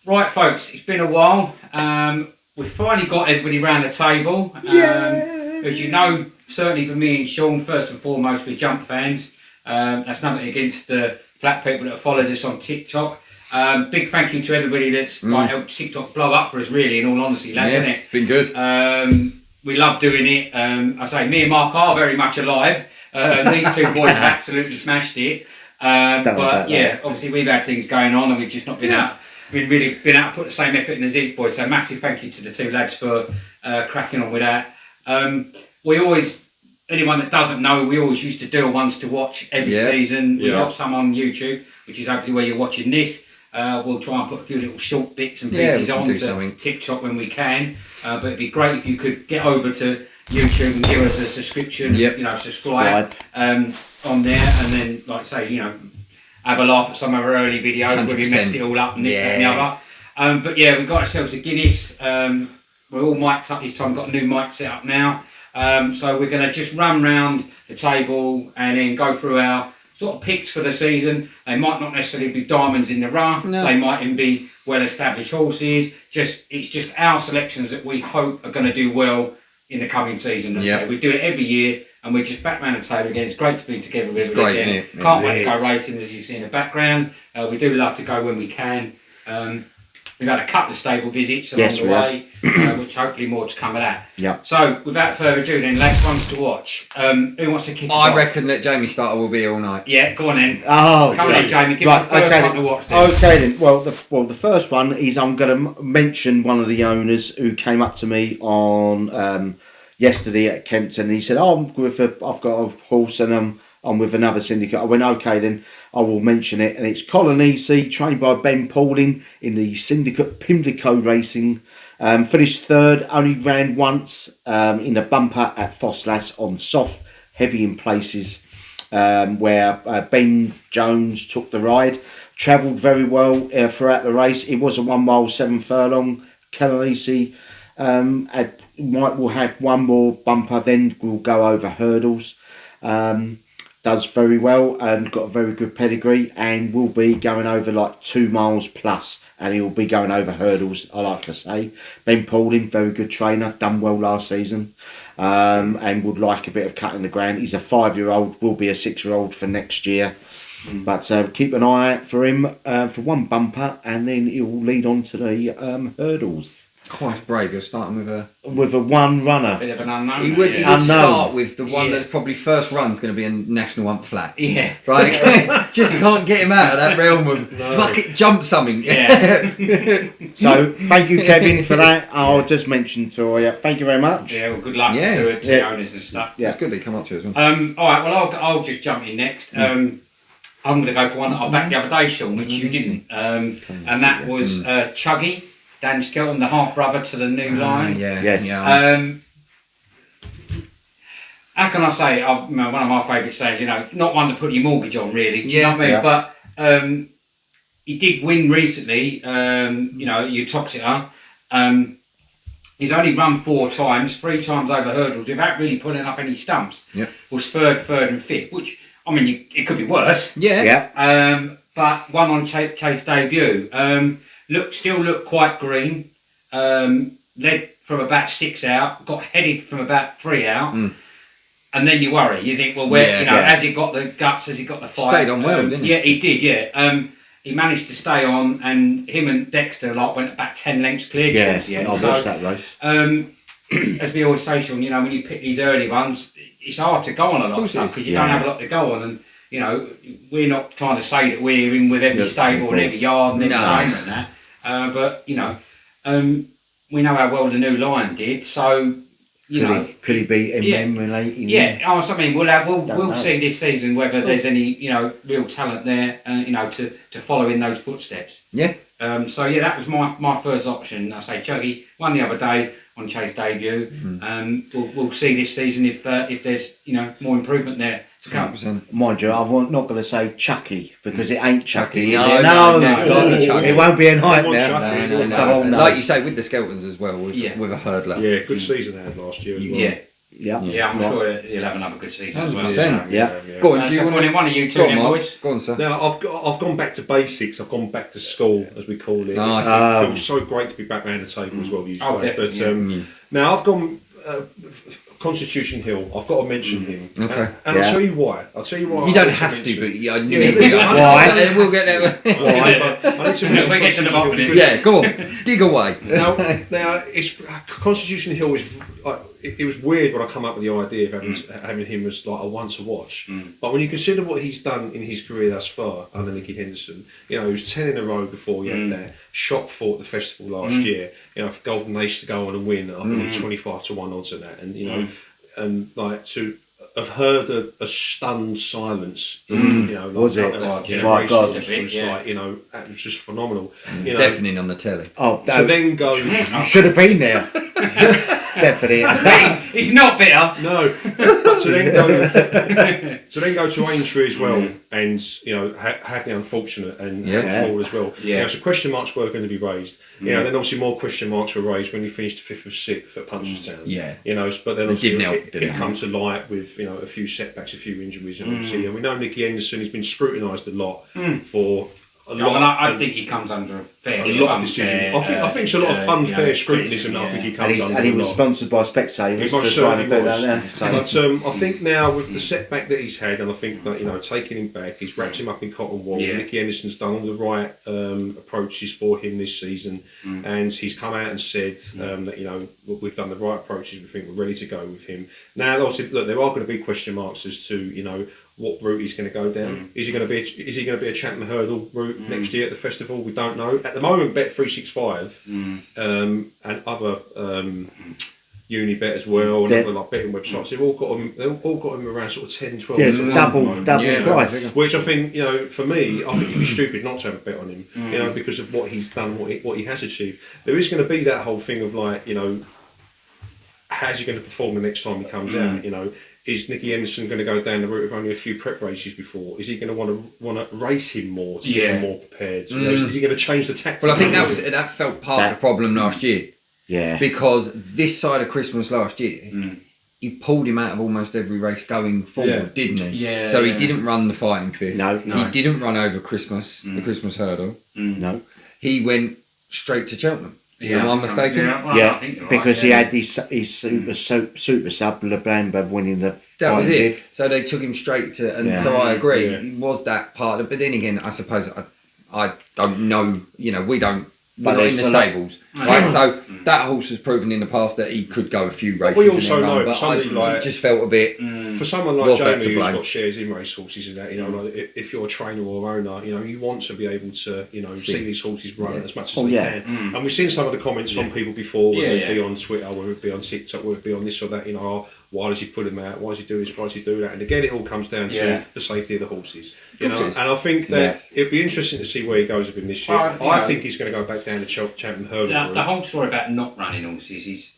Right, folks, it's been a while. We've finally got everybody round the table. As you know, certainly for me and Sean, first and foremost, we're jump fans. That's nothing against the black people that have followed us on TikTok. Big thank you to everybody that's helped TikTok blow up for us, really, in all honesty, lads, isn't it? It's been good. We love doing it. I say, me and Mark are very much alive. These two boys have absolutely smashed it. But yeah, obviously we've had things going on and we've just not been able to put the same effort in as these boys. So massive thank you to the two lads for cracking on with that. We always, anyone that doesn't know, we always used to do a ones to watch every season. We've got some on YouTube, which is hopefully where you're watching this. We'll try and put a few little short bits and pieces on to TikTok when we can. But it'd be great if you could get over to YouTube and give us a subscription, subscribe on there, and then, like I say, have a laugh at some of our early videos 100%. Where we messed it all up and this, that and the other. But yeah, we've got ourselves a Guinness. We're all mic'd up this time, got a new mic set up now. So we're going to just run round the table and then go through our sort of picks for the season. They might not necessarily be diamonds in the rough. No. They might even be well-established horses. It's just our selections that we hope are going to do well in the coming season. So we do it every year, and we're just back round the table again. It's great to be together with everybody again. Can't wait to go racing, as you see in the background. We do love to go when we can. We've had a couple of stable visits along the way, which hopefully more to come of that. Yeah. So, without further ado, then, lads, ones to watch. Who wants to kick us off? I reckon that Jamie Starter will be here all night. Yeah, go on then. Come on, Jamie. Give us the first one to watch then. Okay then. Well, the first one is I'm going to mention one of the owners who came up to me on yesterday at Kempton. He said, I've got a horse and I'm with another syndicate. I went, okay then, I will mention it. And it's Colonnese, trained by Ben Paulding in the Syndicate Pimlico Racing. Finished third, only ran once in a bumper at Fosslas on soft, heavy in places, where Ben Jones took the ride. Travelled very well throughout the race. It was a 1 mile 7 furlong. Colonnese will have one more bumper, then we'll go over hurdles. Does very well and got a very good pedigree, and will be going over like 2 miles plus, and he'll be going over hurdles, I like to say. Ben Paulding, very good trainer, done well last season, and would like a bit of cut in the ground. He's a 5-year-old, will be a 6-year-old for next year. But keep an eye out for him for one bumper, and then he'll lead on to the hurdles. Quite brave. You're starting with a one runner. Bit of an unknown. He would start with the one that's probably first run's going to be a national one flat. Yeah. Right. Just can't get him out of that realm of fuck it, jump something. Yeah. So thank you, Kevin, for that. I'll just mention to you. Thank you very much. Yeah. Well, good luck to the owners and stuff. Yeah. It's good they come up to us. All right. Well, I'll just jump in next. I'm going to go for one that I backed the other day, Sean, which you didn't. And that was Chuggy. Dan Skelton, the half-brother to the new Lion. How can I say, one of my favourite sayings, not one to put your mortgage on, really. Do you know what I mean? But he did win recently, Utoxeter. He's only run 4 times, 3 times over hurdles, without really pulling up any stumps. Yeah. Was third and fifth, which, I mean, it could be worse. Yeah. But won on Chase debut. Still looked quite green. Led from about 6 out, got headed from about 3 out, and then you worry. You think, well, has he got the guts? Has he got the fight? Stayed on well, didn't he? Yeah, he did. Yeah, he managed to stay on, and him and Dexter went about 10 lengths clear. I watched that race. As we always say, Sean, when you pick these early ones, it's hard to go on a lot of stuff because you don't have a lot to go on, and we're not trying to say that we're in with every stable and every yard and every trainer and that. But we know how well the new Lion did, so could he beat him relating? Yeah, I mean, we'll see this season whether there's any real talent there, to follow in those footsteps. Yeah. That was my first option. I say Chuggy won the other day on Chase debut. We'll see this season if there's more improvement there. 100%. Mind you, I'm not going to say Chucky because it ain't Chucky, is it? No, Chucky. It won't be a nightmare. No. Like you say, with the Skeltons as well, with a hurdler. Yeah, good season they had last year as well. Yeah. Yeah. Yeah, I'm sure he'll have another good season as well. 100%. Yeah. Go on, do you so want one of you two, Go on, then, Mark. boys. Go on, sir. Now I've gone back to basics. I've gone back to school, as we call it. Nice. It feels so great to be back around the table as well with you guys. But now I've gone Constitution Hill. I've got to mention him. Okay. And I'll tell you why. You don't have to, but I knew it. Why? We'll get there. I need to mention We get to the Constitution bottom of Hill it. because- Yeah, go on. Dig away. Now it's Constitution Hill is. It was weird when I come up with the idea of having him as like a Ones2watch. But when you consider what he's done in his career thus far under Nicky Henderson, he was 10 in a row before he had that shock fought the festival last year. For Golden Ace to go on and win, I think 25-1 odds on that, and and like to have heard a stunned silence. Was it? My God. Was like it was just phenomenal. Deafening on the telly. Oh, To then go. you should have been there. Definitely. He's not bitter. No, but to then go to Aintree as well, and have the unfortunate and fall as well. Yeah. So question marks were going to be raised. Then obviously more question marks were raised when he finished 5th or 6th at Punchestown. Yeah. But then obviously didn't help, did it it? comes to light with a few setbacks, a few injuries, and obviously we know Nicky Henderson has been scrutinised a lot for. I think he comes under a lot of decisions. I think it's a lot of unfair scrutiny that I think he comes under. And he a was lot. sponsored by Spectator. He was Most just trying to do certainly that was. there. So. But I think now with the setback that he's had, and I think that taking him back, he's wrapped him up in cotton wool. Yeah. Nicky Henderson's done all the right approaches for him this season, and he's come out and said that we've done the right approaches. We think we're ready to go with him. Now, obviously, look, there are going to be question marks as to what route he's going to go down. Is he going to be a Chatham Hurdle route next year at the festival? We don't know. At the moment, Bet365 and other Unibet as well, and other like betting websites, they've all got him around sort of 10, 12. Yeah, double price. Which I think, for me, I think it'd be stupid not to have a bet on him, because of what he's done, what he has achieved. There is going to be that whole thing of how's he going to perform the next time he comes out? Is Nicky Henderson going to go down the route of only a few prep races before? Is he going to want to race him more to get him more prepared? Is he going to change the tactics? Well, I think that felt part of the problem last year. Yeah. Because this side of Christmas last year, he pulled him out of almost every race going forward, didn't he? Yeah. So he didn't run the fighting fifth. No. He didn't run over Christmas, the Christmas hurdle. No. He went straight to Cheltenham. Yeah. Am I mistaken? I think you're because right, he had his super sub LeBlanc winning the. That was it. fifth. So they took him straight to, and so I agree. It was that part of it, but then again, I suppose I don't know. We don't. We're not in the stables, right? So that horse has proven in the past that he could go a few races. We also know but somebody I just felt a bit. For someone like that Jamie to who's blame? got shares in racehorses and that, if you're a trainer or owner, you want to be able to, see these horses run as much as they can. And we've seen some of the comments from people before, whether it be on Twitter, whether it be on TikTok, whether it be on this or that, why does he put him out? Why does he do this? Why does he do that? And again, it all comes down to the safety of the horses. And I think that it'd be interesting to see where he goes with him this year. I think he's going to go back down to Chatham Hurdle. The whole story about not running horses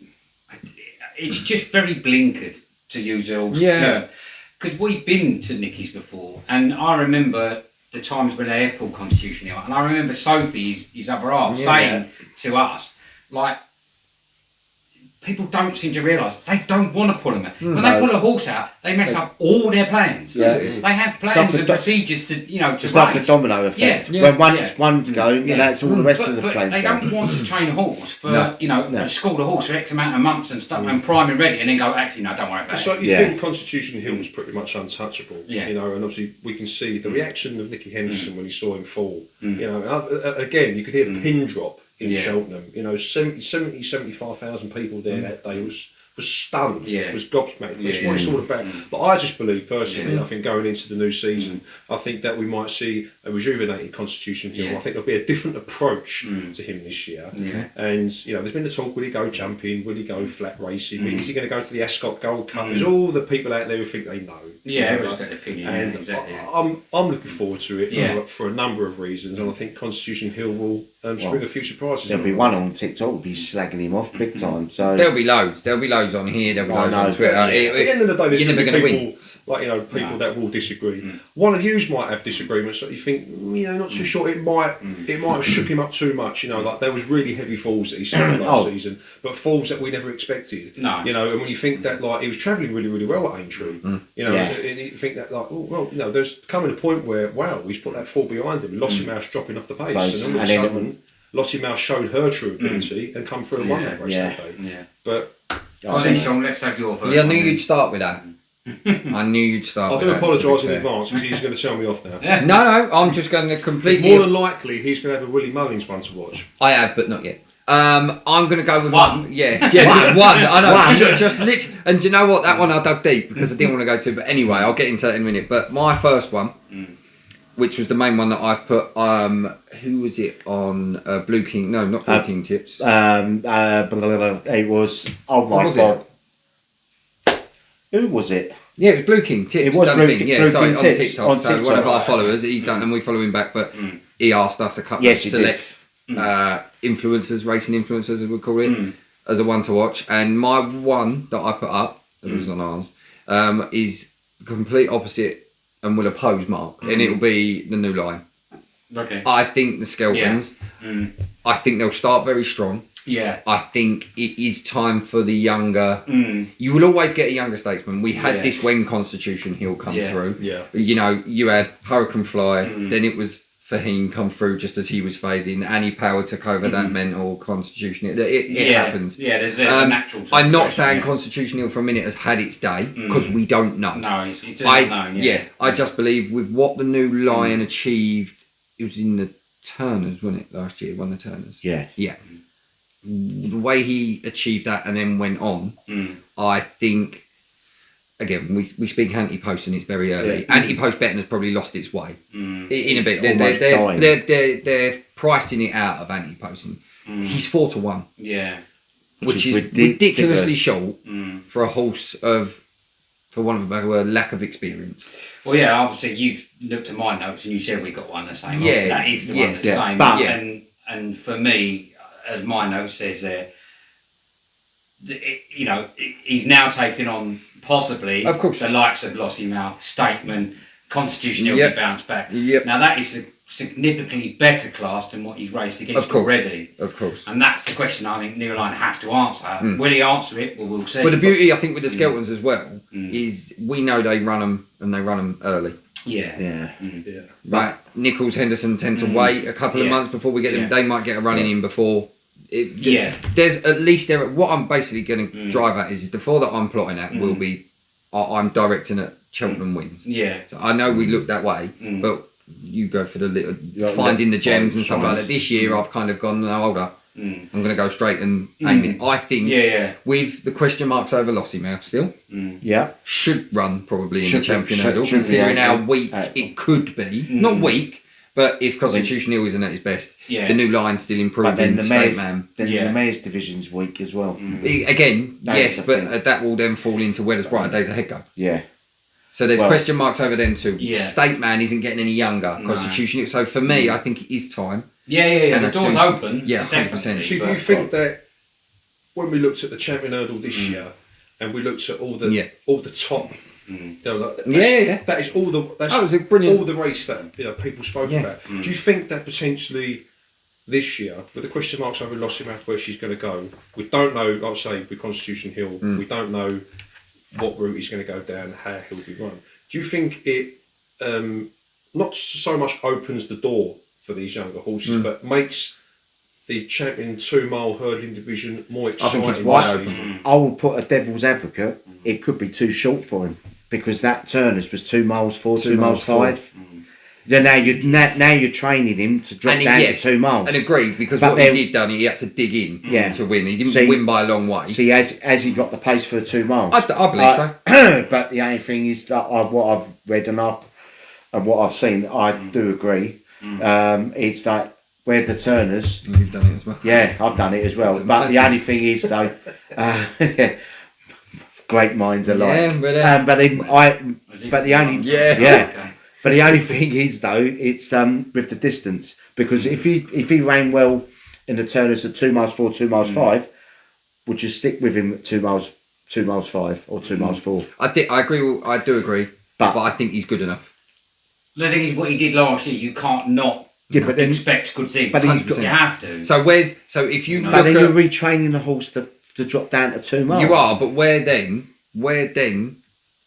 it's just very blinkered, to use the old term. Because we've been to Nicky's before, and I remember the times when they have pulled Constitution out, and I remember Sophie, his other half, saying to us, people don't seem to realise they don't want to pull them out. When they pull a horse out, they mess up all their plans. They have plans and procedures to It's race. like a domino effect. When one's going, that's all the rest of the plans. They don't want to train a horse for school the horse for X amount of months and stuff and prime and ready, and then go, actually no, don't worry about it. It's like you think Constitution Hill was pretty much untouchable, and obviously we can see the reaction of Nicky Henderson when he saw him fall. Again, you could hear a pin drop in Cheltenham. 75,000 people there that day was stunned, was gobsmacked. That's what it's all about. But I just believe personally, I think going into the new season, I think that we might see a rejuvenated Constitution Hill. I think there'll be a different approach to him this year. And there's been the talk: will he go jumping? Will he go flat racing? Is he going to go to the Ascot Gold Cup? There's all the people out there who think they know. Everyone's got an opinion. And Exactly. I'm looking forward to it for a number of reasons, and I think Constitution Hill will spring a few surprises. There'll be one on TikTok will be slagging him off big time. So There'll be loads. goes on here, there goes on Twitter. At the end of the day, there's you're never going to win. People that will disagree. One of you might have disagreements that you think, not too sure. It might have shook him up too much. Like there was really heavy falls that he suffered last season, but falls that we never expected. No. And when you think that he was travelling really, really well at Aintree, and you think that there's coming a point where he's put that fall behind him. Lossie Mouse dropping off the pace, and all of a sudden, Lossie Mouse showed her true ability and come through and won that race that day. Yeah. But Sean, let's have your first. Yeah, I knew you'd start with that. I knew you'd start with that. I do apologise in advance because he's going to tell me off now. No, I'm just going to completely... More than likely, he's going to have a Willie Mullins one to watch. I have, but not yet. I'm going to go with one. Just one. I know. Just literally. And do you know what? That one I dug deep because I didn't want to go to. But anyway, I'll get into that in a minute. But my first one, which was the main one that I've put, who was it on Blue King? No, not Blue King Tips. It was, oh my God. Who was it? Yeah, it was Blue King Tips. It was Blue King Tips on TikTok. On so TikTok. one of our followers, he's done, and we follow him back. But he asked us a couple of select influencers, racing influencers, as we call it, as a one to watch. And my one that I put up, that was on ours, is the complete opposite and will oppose Mark, and it will be the new Lion. Okay. I think the Skeltons, I think they'll start very strong. Yeah. I think it is time for the younger... You will always get a younger statesman. We had this when Constitution Hill come through. Yeah. You had Hurricane Fly, then it was Fahim come through just as he was fading. Annie Power took over that mental Constitution. It happens. Yeah, there's a natural... I'm not saying Constitution Hill for a minute has had its day, because we don't know. No, it's unknown, I just believe with what the new Lion achieved, it was in the Turners, wasn't it, last year? Won the Turners. Yeah. Yeah. The way he achieved that and then went on, I think, again, we speak anti-post and it's very early. Anti-post betting has probably lost its way in a bit. They're pricing it out of anti-posting. He's 4-1. Yeah. Which is ridiculously short for a horse of, for want of a better word, lack of experience. Well, yeah, obviously you've looked at my notes and you said we got one the same. Yeah. Obviously, that is the one the same. But, and for me, as my note says there, he's now taken on possibly the likes of Lossie Mouth, Statement, Constitution Hill bounce back. Now that is a significantly better class than what he's raced against already. Of course. And that's the question I think Neil Lion has to answer. Will he answer it? Well, we'll see. But the beauty, I think, with the Skeltons as well, is we know they run them and they run them early. Yeah. Right, Nichols, Henderson tend to wait a couple of months before we get them. They might get a running in before. There's at least what I'm basically going to drive at is the 4 that I'm plotting at will be I'm directing at Cheltenham wins. Yeah. So I know we look that way, but you go for the little finding the gems and stuff like that. This year I've kind of gone, no, hold up. I'm going to go straight and aim it. I think with the question marks over Lossie Mouth still, should run probably in the champion hurdle, considering how weak it could be. Not weak, but if Constitution Hill isn't at his best, the new Line's still improving. But then the Mayor's division's weak as well. Again, yes, but that will then fall into where does Brighterdaysahead go? Yeah. So there's question marks over them too. State Man isn't getting any younger. Constitution. So for me, I think it is time. Yeah. The door's open. Yeah, 100%. So do you think that when we looked at the champion hurdle this year, and we looked at all the top, that is all the was a brilliant all the race that people spoke about. Do you think that potentially this year, with the question marks over Lossie Mouth where she's going to go, we don't know. Like I say, with Constitution Hill, we don't know what route he's going to go down, how he'll be run. Do you think it not so much opens the door for these younger horses, but makes the champion 2 mile hurdling division more exciting? I think it's wide open. I will put a devil's advocate. It could be too short for him because that Turners was 2 miles 4, 2 miles 5. Yeah, now you're training him to drop down to 2 miles. And agreed, because what he did done, he had to dig in to win. He didn't win by a long way. See, has he got the pace for the 2 miles? I believe so. But the only thing is that what I've read and what I've seen, I do agree. It's that where the Turners... And you've done it as well. Yeah, I've done it as well. But the only thing is, though... great minds alike. Yeah, but the only thing is though, it's with the distance, because if he ran well in the Turners at 2 miles 4, 2 miles 5, would you stick with him at 2 miles 2 miles 5 or 2 miles 4. I agree. I do agree, but I think he's good enough. The thing is, what he did last year, you can't not expect good things. But you have to. So if you but then you're retraining the horse to drop down to 2 miles. You are, but where then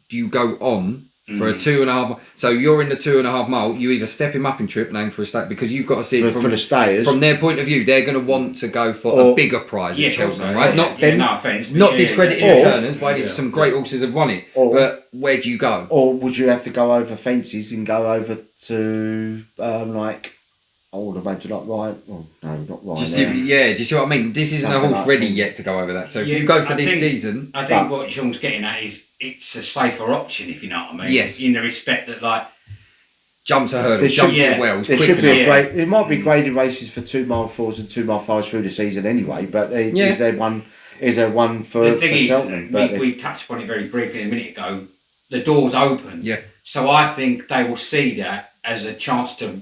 do you go on for a 2.5 mile? So you're in the 2.5 mile. You either step him up in trip and aim for a stake, because you've got to see it for the stayers. From their point of view, they're going to want to go for a bigger prize at Cheltenham, right? No offence. Not discrediting the turners, but some great horses have won it. But where do you go? Or would you have to go over fences and go over to I would imagine like Ryan. Oh, no, not Ryan. Do you see what I mean? This isn't a horse ready yet to go over that. So if you go for this season... I think what Sean's getting at is it's a safer option, if you know what I mean. Yes. In the respect that, jumps a hurdle, jumps at wells. There should be it might be graded races for 2 mile 4s and 2 mile 5s through the season anyway, but is there one for the thing Cheltenham? We touched upon it very briefly a minute ago. The door's open. Yeah. So I think they will see that as a chance to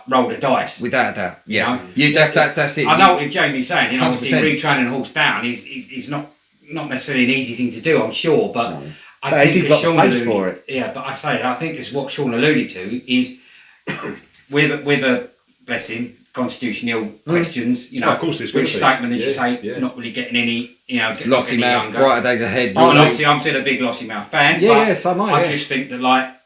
roll the dice. Without a doubt. Yeah. You know? That's it. I know what Jamie's saying. Obviously 100%. retraining a horse down is not necessarily an easy thing to do, I'm sure, but No. I think he's got the pace for it. Yeah, but I think it's what Sean alluded to is with a blessing constitutional questions. Of course, there's which statement, as you say, not really getting any. Lossy mouth, brighter days ahead. Obviously, I'm still a big Lossy Mouth fan. Yeah, so am I. I just think that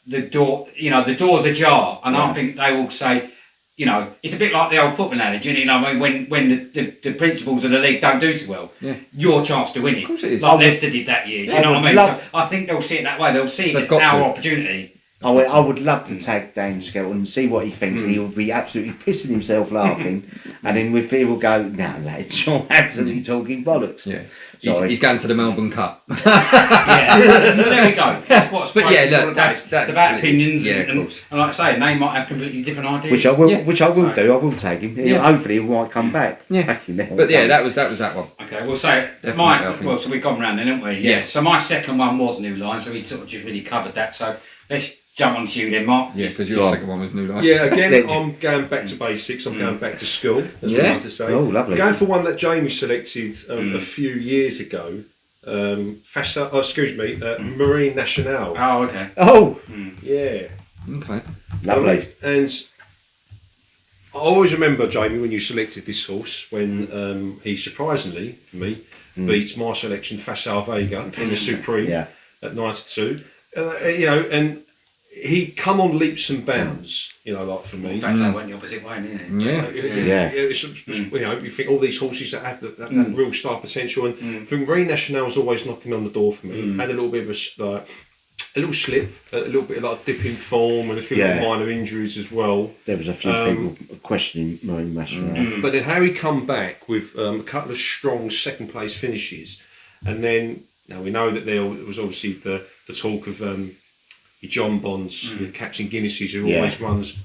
the door, the door's ajar, and I think they will say, it's a bit like the old football analogy. When the principals of the league don't do so well, your chance to win it. Of course it is. Like Leicester did that year. Do you know what I mean? So I think they'll see it that way. They'll see it as our opportunity. I would love to tag Dan Skelton and see what he thinks. He would be absolutely pissing himself laughing, and then with he will go, "No, lads, you're absolutely talking bollocks." Yeah, he's going to the Melbourne Cup. There we go. That's what's. But that's about opinions. Yeah, and of course. And like I say, they might have completely different ideas. Which I will do. I will tag him. Yeah. Hopefully, he might come back. Yeah. But that was that one. Okay, well, so so we've gone round then, haven't we? Yes. So my second one was New Line, so we sort of just really covered that. So let's jump on to you then, Mark. Yeah, because your second one was New Line. Yeah, again, I'm going back to basics. I'm going back to school, as we like to say. Oh, lovely. I'm going for one that Jamie selected a few years ago. Marine Nationale. Oh, okay. Oh, yeah. Okay. Lovely. And I always remember, Jamie, when you selected this horse, when he surprisingly, for me, beats my selection, Facile Vega, in the Supreme at 92. And he come on leaps and bounds, for me. In fact, I went the opposite way, didn't it? Yeah. You think all these horses that have that real star potential, and I think Marine Nationale's always knocking on the door for me. Had a little bit of a little slip, a little bit of dip in form, and a few minor injuries as well. There was a few people questioning Marine Nationale. But then Harry come back with a couple of strong second place finishes, and then now we know that there was obviously the talk of John Bonds, Captain Guinnesses, who always runs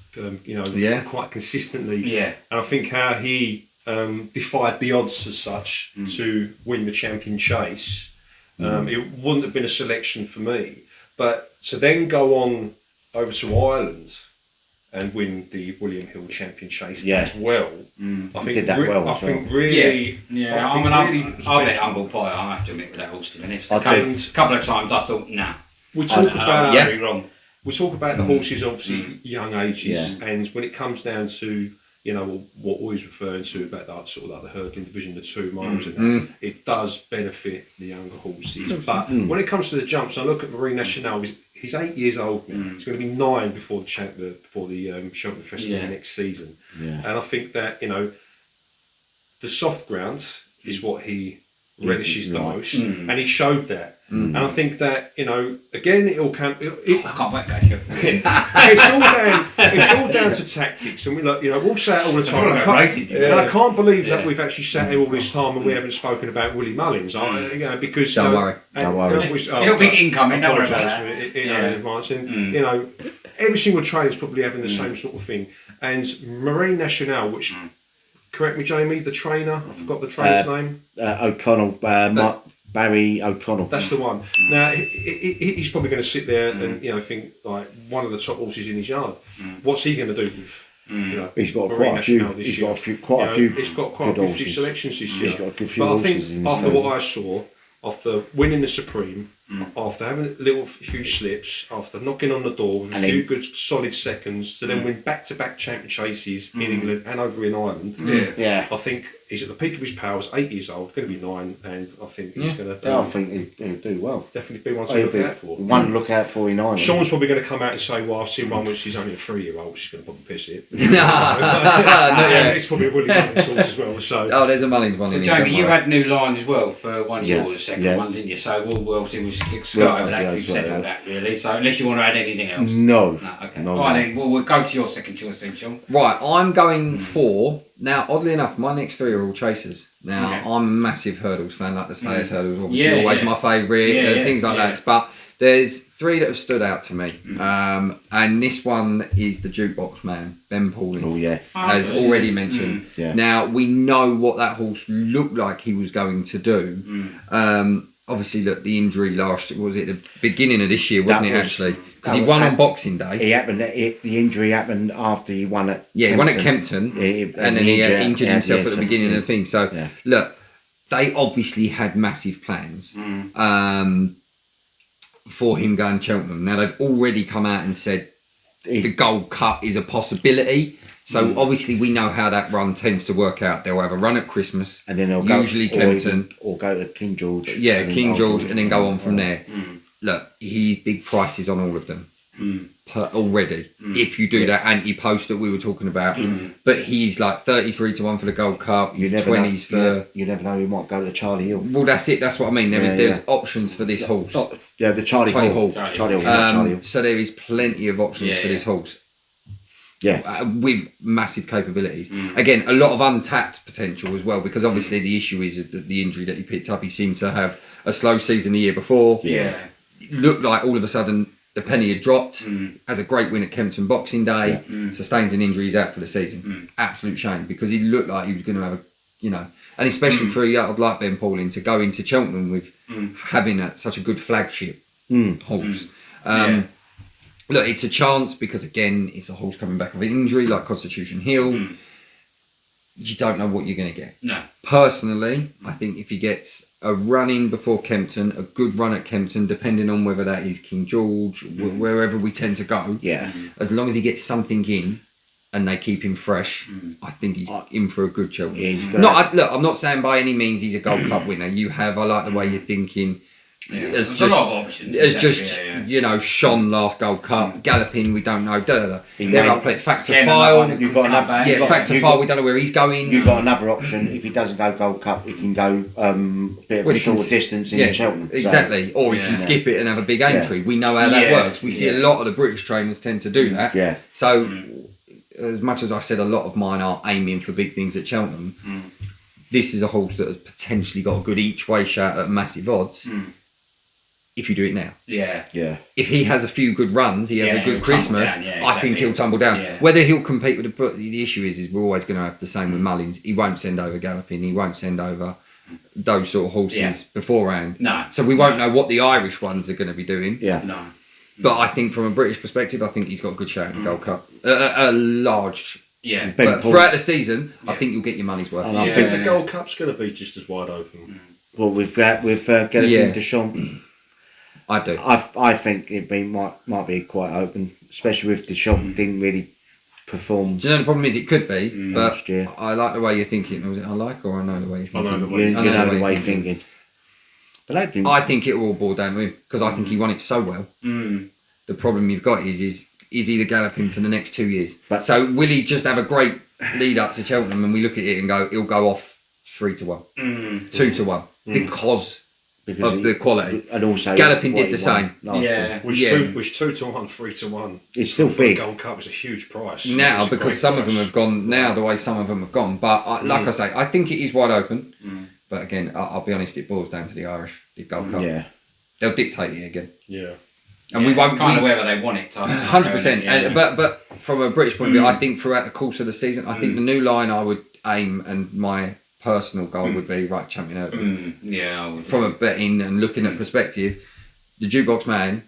quite consistently. Yeah. And I think how he defied the odds as such to win the champion chase. It wouldn't have been a selection for me. But to then go on over to Ireland and win the William Hill Champion Chase as well, I think did that well. I think really, I'm a bit humble pie. I have to admit with that horse, to be honest. A couple of times I thought, nah. We talk about very wrong. We talk about the horses, obviously young ages, and when it comes down to what we're referring to about that sort of the hurdling division, the 2 miles, and it does benefit the younger horses. But when it comes to the jumps, I look at Marine Nationale. He's 8 years old now. He's going to be 9 before the Cheltenham Festival next season. Yeah. And I think that the soft ground is what he relishes the most, and he showed that. And I think that again, it all can. I can't wait to actually. It's all down to tactics, and we'll say it all the time. And I can't believe that we've actually sat here all this time and we haven't spoken about Willie Mullins. Because don't worry. It'll be incoming. Don't worry about that. And every single trainer's probably having the same sort of thing. And Marine Nationale, which correct me, Jamie, the trainer. I forgot the trainer's name. O'Connell. Barry O'Connell. That's the one. Now he's probably going to sit there and think one of the top horses in his yard. What's he going to do with? He's got quite a few. He's got quite a few. He's got quite a few selections this year. He's got a few horses in his after what I saw, after winning the Supreme, after having a few slips, after knocking on the door with a few good solid seconds, to then win back-to-back champion chases in England and over in Ireland. I think he's at the peak of his powers, 8 years old, going to be 9, and I think he's going to. I think he'll do well. Definitely be one to look out for. One to look out for in Ireland. Sean's probably going to come out and say, "Well, I've seen one which is only a 3-year-old, which is going to probably piss it." It's probably a Willie Mullins horse as well. So, there's a Mullins one. So, Jamie, you had New Line as well for one of yours, second one, didn't you? So we'll obviously skirt over that. You've said all that, really. So unless you want to add anything else, no. Okay. All right, then we'll go to your second choice, then, Sean. Right, I'm going for now. Oddly enough, my next 3 are all chasers. Now I'm a massive hurdles fan, like the Stayers hurdles, obviously always my favourite, things like that. But there's 3 that have stood out to me, and this one is the Jukebox Man, Ben Pauling. Oh yeah, as already mentioned. Now we know what that horse looked like he was going to do. Obviously, look, the injury last was it the beginning of this year, wasn't it? Actually, because he won on Boxing Day. The injury happened after he won at. Yeah, he won at Kempton, and then he injured himself at the beginning of the thing. So look, they obviously had massive plans for him going to Cheltenham. Now they've already come out and said the Gold Cup is a possibility. So obviously we know how that run tends to work out. They'll have a run at Christmas, and then they'll usually Kempton, or go to King George. Yeah, King George, and then go on from there. Look, he's big prices on all of them already. If you do that anti-post that we were talking about, but he's like 33 to 1 for the Gold Cup. He's 20s for. You never know. He might go to Charlie Hill. Well, that's it. That's what I mean. There's options for this horse. The Charlie Hall. Charlie Hall. So there is plenty of options for this horse. Yeah, with massive capabilities. Again, a lot of untapped potential as well, because obviously the issue is that the injury that he picked up, he seemed to have a slow season the year before. Yeah, it looked like all of a sudden the penny had dropped. Has a great win at Kempton Boxing Day. Sustains an injury, he's out for the season. Absolute shame, because he looked like he was going to have and especially for a yard like Ben Pauling to go into Cheltenham with having such a good flagship horse. Look, it's a chance because, again, it's a horse coming back of an injury like Constitution Hill. You don't know what you're going to get. No. Personally, I think if he gets a run in before Kempton, a good run at Kempton, depending on whether that is King George, wherever we tend to go, as long as he gets something in and they keep him fresh, I think he's in for a good Cheltenham. Yeah, look, I'm not saying by any means he's a Gold Cup winner. I like the way you're thinking. There's a lot of options. It's shone last Gold Cup. Galloping, we don't know. There are Factor File. You've got another. Factor File. We don't know where he's going. You've got another option. If he doesn't go Gold Cup, he can go bit of a short distance in Cheltenham. Exactly. Or he can skip it and have a big entry. We know how that works. We see a lot of the British trainers tend to do that. Yeah. So, as much as I said, a lot of mine are aiming for big things at Cheltenham. This is a horse that has potentially got a good each way shot at massive odds. If you do it now. Yeah. If he has a few good runs, he has a good Christmas, I think he'll tumble down. Yeah. Whether he'll compete with the issue is we're always going to have the same with Mullins. He won't send over Galloping. He won't send over those sort of horses beforehand. No. So we won't know what the Irish ones are going to be doing. Yeah. No. But I think from a British perspective, I think he's got a good shout in the Gold Cup. A large. Yeah. But throughout the season, I think you'll get your money's worth. And I think the Gold Cup's going to be just as wide open. Well, with Galloping Deschamps. I do. I think might be quite open, especially with Deschamps didn't really perform. Do you know the problem is it could be, but last year. I like the way you're thinking. Was it I like or I know the way you're thinking? You know the way you're thinking. But I think it will all boil down to him because I think he won it so well. The problem you've got is he the Galloping for the next 2 years? So will he just have a great lead up to Cheltenham and we look at it and go, he'll go off 3 to 1, 2 to 1 because of the quality. And also Galloping did the same. Which 2 to 1, 3 to 1. It's still big. The Gold Cup is a huge price. Now, because some of them have gone now the way some of them have gone. But like I say, I think it is wide open. But again, I'll be honest, it boils down to the Irish, the Gold Cup. Yeah. They'll dictate it again. Yeah. And we won't kind of whether they want it. 100%. But from a British point of view, I think throughout the course of the season, I think the New Line I would aim, and my personal goal would be champion open. I would. From a betting and looking at perspective, the Jukebox Man,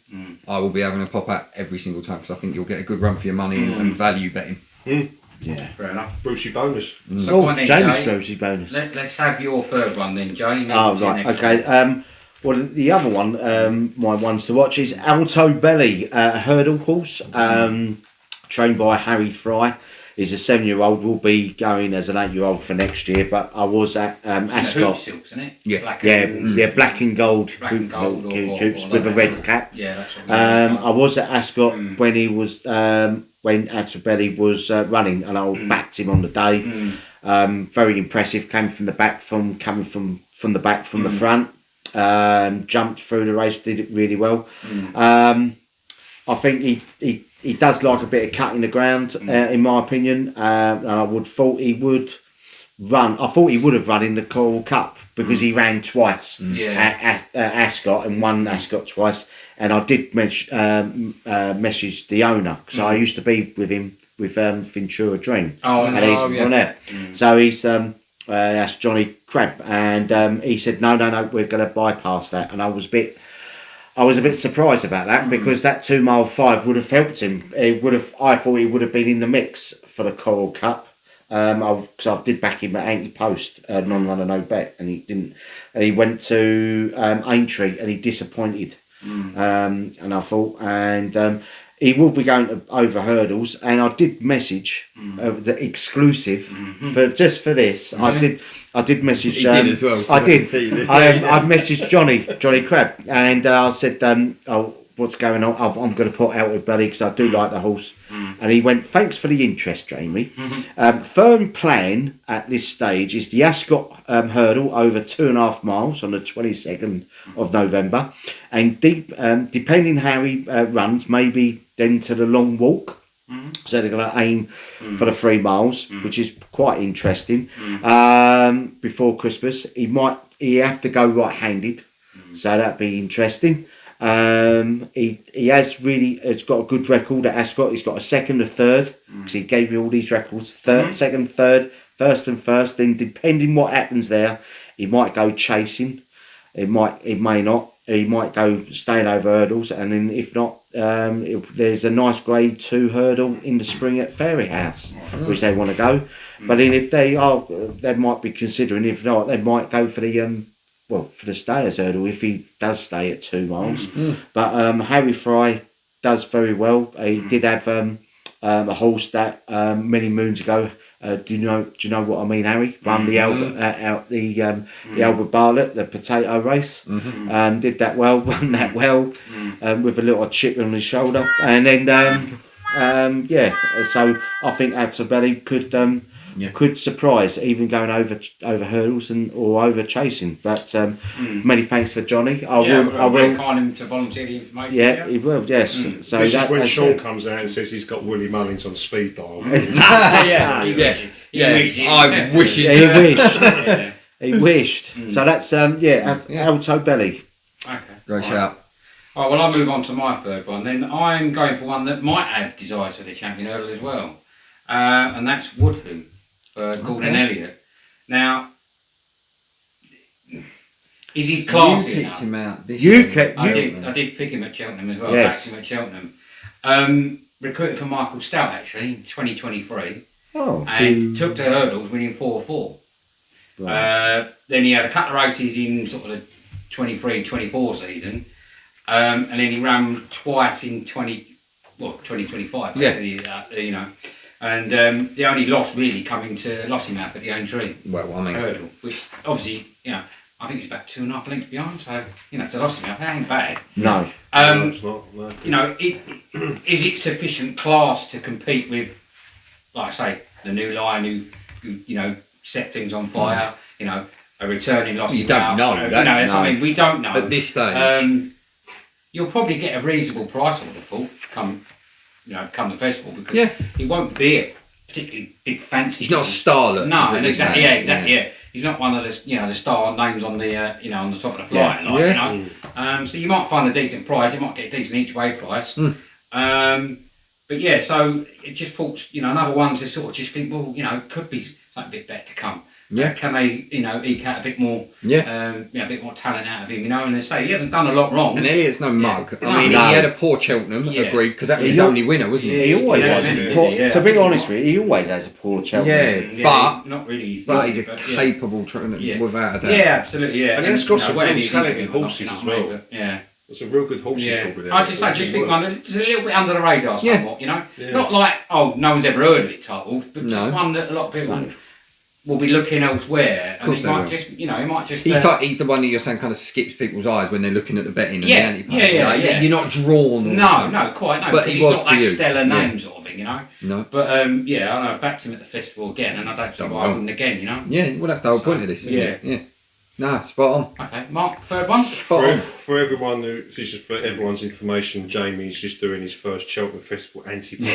I will be having a pop at every single time because I think you'll get a good run for your money and value betting. Yeah, fair enough. Brucey bonus. So Jamie's Brucey bonus. Let's have your third one then, Jamie. Oh right, okay. Well, the other one, my ones to watch is Alto Belly, a hurdle horse, trained by Harry Fry. He's a 7-year-old, will be going as an 8-year-old for next year, but I was at Ascot. Silks, isn't it? Yeah. Black Black and gold hoops with a red cap. Yeah, that's what I was at Ascot when he was when Alto Belly was running, and I backed him on the day. Very impressive. Came from the back, from the back, from the front. Jumped through the race, did it really well. I think he does like a bit of cutting the ground, in my opinion. And I thought he would run. I thought he would have run in the Coral Cup because he ran twice at Ascot and won Ascot twice. And I did message the owner because I used to be with him with Ventura Dream. On there. So he's that's Johnny Crabb, and he said no, we're going to bypass that. And I was a bit surprised about that because that 2 mile 5 would have helped him. I thought he would have been in the mix for the Coral Cup. Because I did back him at anti-post, non-runner, no bet, and he didn't. And he went to Aintree and he disappointed. And I thought, he will be going over hurdles, and I did message the exclusive for this. I did message. He did as well. I did. I've messaged Johnny Crabb, and I said, what's going on? I'm going to put out with Belly because I do like the horse. And he went, thanks for the interest, Jamie. Firm plan at this stage is the Ascot hurdle over 2.5 miles on the 22nd of November. And depending how he runs, maybe then to the long walk. So they're going to aim for the 3 miles, which is quite interesting. Before Christmas, he have to go right-handed. So that'd be interesting. He has got a good record at Ascot. He's got a second, a third, because he gave me all these records: second, third, first and first. Then depending what happens there, he might go chasing. It may not. He might go staying over hurdles, and then if not, there's a nice Grade 2 hurdle in the spring at Fairy House, which they want to go. But then if they might be considering. If not, they might go for the for the stayers hurdle if he does stay at 2 miles. But Harry Fry does very well. He did have a horse that many moons ago. Do you know what I mean, Harry? Won the Albert Bartlett, the potato race. Did that well, won that well, with a little chip on his shoulder, and then So I think Alto Belly could surprise, even going over hurdles or over chasing. But many thanks for Johnny. I will kind him to volunteer the information. Yeah, he will. Yes. So this is when Sean comes out and says he's got Willie Mullins on speed dial. I wish he wished. So that's Alto Belly. Okay. Great shout. All right, well, I'll move on to my third one. Then I'm going for one that might have desires for the champion hurdle as well, and that's Woodhoo for Gordon Elliott. Now, is he classy You enough? picked him out. I did pick him at Cheltenham as well. Yes. Backed him at Cheltenham. Recruited for Michael Stout actually in 2023. And took to hurdles, winning 4-4. Right. Then he had a couple of races in sort of the 23-24 season. And then he ran twice in 2025. Basically, And the only loss really coming to Lossiemouth at the Aintree hurdle, which obviously, I think it's about 2.5 lengths behind. So, to Lossiemouth, that ain't bad. No. It's not. No. Is it sufficient class to compete with, like I say, the new Lion who set things on fire, a returning Lossiemouth? You don't know. We don't know. At this stage. You'll probably get a reasonable price, I would have thought, come the festival, because he won't be a particularly big fancy. He's not a starlet. No, exactly. Yeah. He's not one of the the star names on the on the top of the flyer. So you might find a decent price. You might get a decent each way price. But yeah, so it just thought another one to sort of just think, well, could be something a bit better to come. Can they, eke out a bit more, a bit more talent out of him, and they say he hasn't done a lot wrong. And Elliott's no mug. I mean, he had a poor Cheltenham, agreed, because that was his only winner, wasn't he? He always has. To be honest with you, he always has a poor Cheltenham. But not really. But he's a capable without a doubt. Yeah, absolutely. Yeah, and he's got some real talent in horses as well. Yeah. There's some real good horses called with him. I just think one that's a little bit under the radar somewhat, Not like, no one's ever heard of it titles, but just one that a lot of people will be looking elsewhere. And he might just, he might just... He's the one that you're saying kind of skips people's eyes when they're looking at the betting and the anti-punch. You're not drawn No, quite, no. But he was not to you. Stellar name sort of thing, No. But, I know, I backed him at the festival again, and I don't see why I wouldn't again, Yeah, well, that's the whole point of this, isn't it? Yeah. No, spot on. Okay, Mark, third one? For everyone this is for everyone's information, Jamie's just doing his first Cheltenham Festival anti-punch.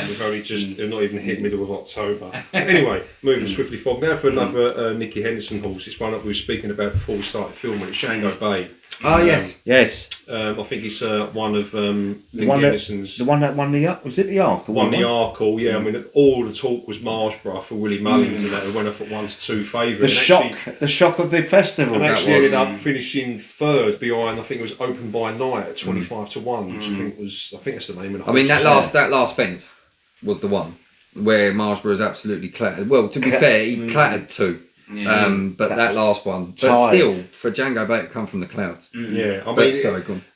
We've only they're not even hit middle of October. Anyway, moving swiftly forward. Now for another Nicky Henderson horse. It's one that we were speaking about before we started filming at Shango Bay. Oh, yes. I think it's one of Nicky Henderson's. The one that won the was it the Arkle? Won the Arkle, yeah. I mean, all the talk was Marshborough for Willie Mullins, and that went off at 1-2 favourite. The shock of the festival. And actually ended up finishing third behind. I think it was Open by Night at 25-1, which I think that's the name of the horse. I mean, that last fence was the one where Marshborough's absolutely clattered. Well, to be fair, he clattered two. But that last one, but still, for Django Bay to come from the clouds. Yeah, I mean,